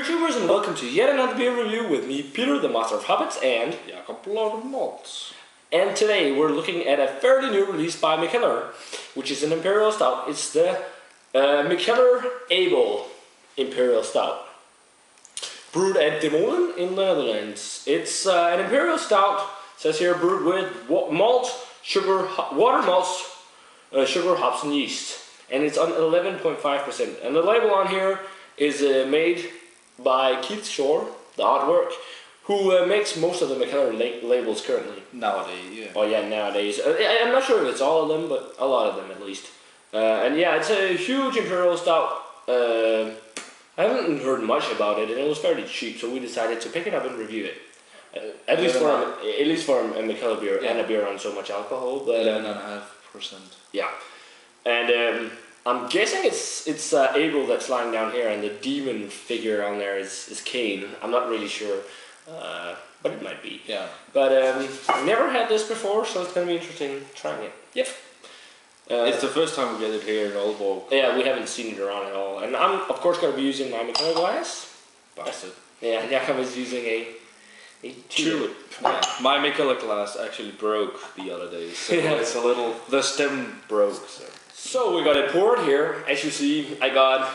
beer tubers, and welcome to yet another beer review with me, Peter, the Master of Hobbits, and Jacob Lord of Malts. And today we're looking at a fairly new release by Mikkeller, which is an Imperial Stout. It's the Mikkeller Abel Imperial Stout, brewed at Molen in the Netherlands. It's an Imperial Stout, says here, brewed with malt, sugar, water, malts, sugar, hops, and yeast. And it's on 11.5%. And the label on here is made by Keith Shore, the artwork, who makes most of the Mikkeller labels currently. Nowadays, yeah. Oh yeah, nowadays. I'm not sure if it's all of them, but a lot of them at least. And yeah, it's a huge Imperial Stout. I haven't heard much about it, and it was fairly cheap, so we decided to pick it up and review it. At least for a Mikkeller beer, and a beer on so much alcohol. But 11.5%. Yeah, and I'm guessing it's Abel that's lying down here, and the demon figure on there is Cain. I'm not really sure, but it might be. Yeah. But I've never had this before, so it's gonna be interesting trying it. Yep. It's the first time we get it here in Aalborg. Yeah, we haven't seen it around at all, and I'm of course gonna be using my Mikkeller glass. Bastard. Yeah, Jacob is using a tulip. Yeah. My Mikkeller glass actually broke the other day, so it's a little. The stem broke. So we got it poured here. As you see, I got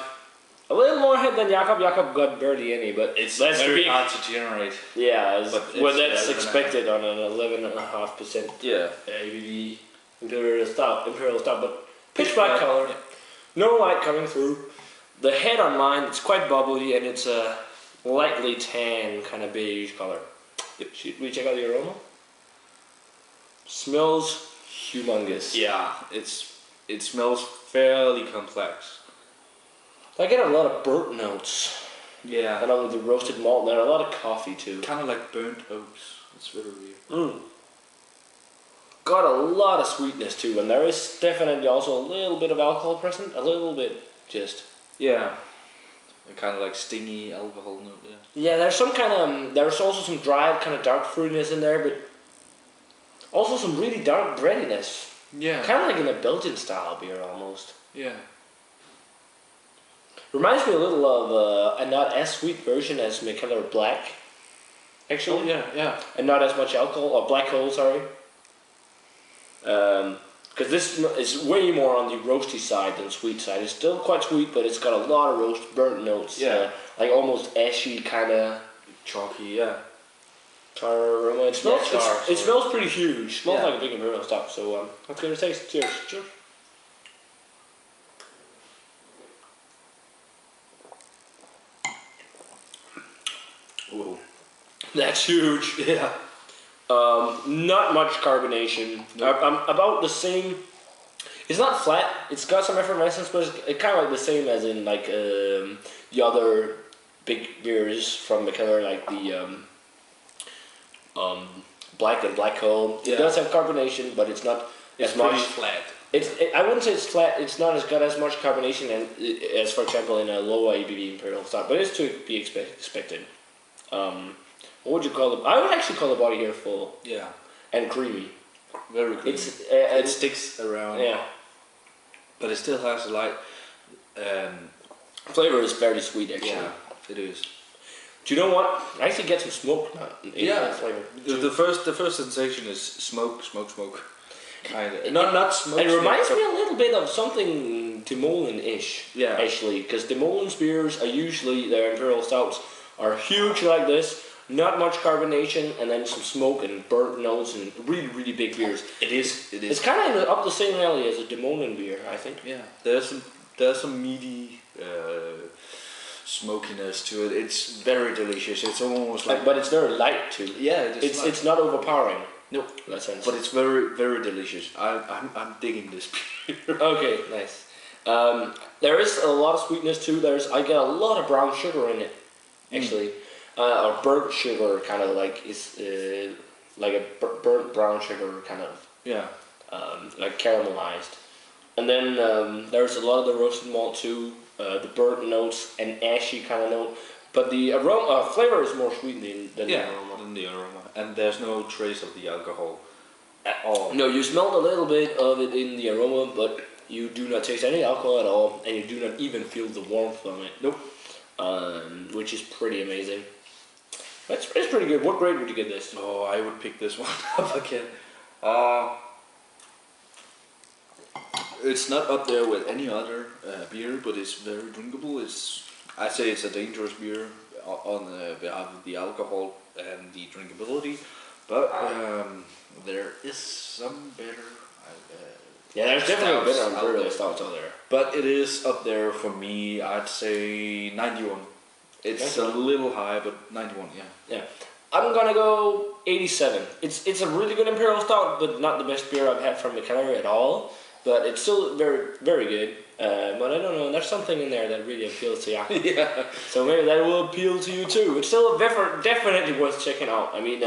a little more head than Jacob. Jacob got barely any, but it's very hard to generate. Yeah, that's expected on an 11.5% yeah ABV Imperial Stout, but pitch black color. Yeah. No light coming through. The head on mine, it's quite bubbly, and it's a lightly tan kind of beige color. Should we check out the aroma? Smells humongous. Yeah, it smells fairly complex. I get a lot of burnt notes. Yeah. And on the roasted malt, and a lot of coffee too. Kind of like burnt oats. It's very weird. Got a lot of sweetness too, and there is definitely also a little bit of alcohol present. A little bit, just. Yeah. Kind of like stingy alcohol note. Yeah. Yeah, there's some kind of there's also some dry kind of dark fruitiness in there, but also some really dark breadiness. Yeah. Kind of like in a Belgian style beer almost. Yeah. Reminds me a little of a not as sweet version as Mikkeller Black. Actually. Oh, yeah, yeah. And not as much alcohol, or Black Hole, sorry. Because this is way more on the roasty side than sweet side. It's still quite sweet, but it's got a lot of roast burnt notes. Yeah. Like almost ashy kind of. Chalky, yeah. Char aroma. It smells, it smells pretty huge. It smells like a big Imperial Stout. So let's give it a taste. Cheers. Cheers. Whoa. That's huge. Yeah. Not much carbonation. Nope. About the same. It's not flat. It's got some effervescence, but it's kind of like the same as in like the other big beers from Mikkeller, like the Black and Black Hole. It does have carbonation, but it's not as much. Flat. I wouldn't say it's flat. It's not got as much carbonation as, for example, in a low ABV Imperial Stout, but it's to be expected. What would you call it? I would actually call the body here full. Yeah. And creamy. Very creamy. It sticks around. Yeah. But it still has a light flavor is very sweet actually. Yeah, it is. Do you know what? I actually get some smoke in that flavor. The first sensation is smoke. Kind of. Not smoke. It reminds me a little bit of something Molen-ish. Yeah. Actually, because Molen's beers are usually, their Imperial Stouts are huge like this. Not much carbonation, and then some smoke and burnt notes and really, really big beers. It is. It's kind of up the same alley as a Molen beer, I think. Yeah. There's some meaty smokiness to it. It's very delicious. It's almost like. But it's very light too. Yeah. It's not overpowering. No. In that sense. But it's very, very delicious. I'm digging this beer. Okay. Nice. There is a lot of sweetness too. I get a lot of brown sugar in it, actually. Or burnt sugar, kind of like like a burnt brown sugar, kind of. Yeah. Like caramelized, and then there's a lot of the roasted malt too, the burnt notes and ashy kind of note, but the aroma flavor is more sweet than the aroma. And there's no trace of the alcohol at all. No, you smelled a little bit of it in the aroma, but you do not taste any alcohol at all, and you do not even feel the warmth from it. Nope. which is pretty amazing. It's pretty good. What grade would you give this? Oh, I would pick this one up again. It's not up there with any other beer, but it's very drinkable. I'd say it's a dangerous beer on behalf of the alcohol and the drinkability, but there is some better. Yeah, there's definitely better Imperial stouts out there. But it is up there for me. I'd say 91. It's a little high, but 91. Yeah. I'm gonna go 87. It's a really good Imperial Stout, but not the best beer I've had from Mikkeller at all. But it's still very, very good. But I don't know, there's something in there that really appeals to you. Yeah. So maybe that will appeal to you too. It's still definitely worth checking out. I mean,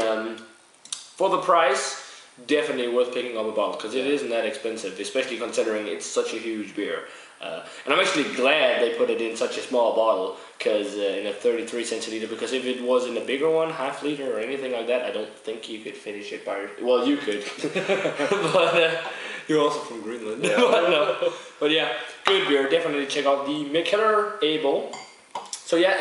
for the price, definitely worth picking up a bottle because it isn't that expensive, especially considering it's such a huge beer. And I'm actually glad they put it in such a small bottle, because in a 33 centiliter. Because if it was in a bigger one, half liter or anything like that, I don't think you could finish it by. Well, you could, but you're also from Greenland. Yeah. but yeah, good beer. Definitely check out the Mikkeller Abel. So yeah,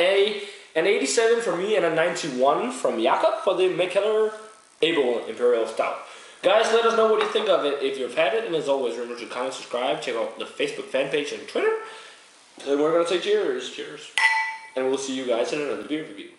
an 87 for me and a 91 from Jakob for the Mikkeller Abel Imperial Stout. Guys, let us know what you think of it if you've had it, and as always, remember to comment, subscribe, check out the Facebook fan page and Twitter. And we're going to say cheers. Cheers. And we'll see you guys in another beer review.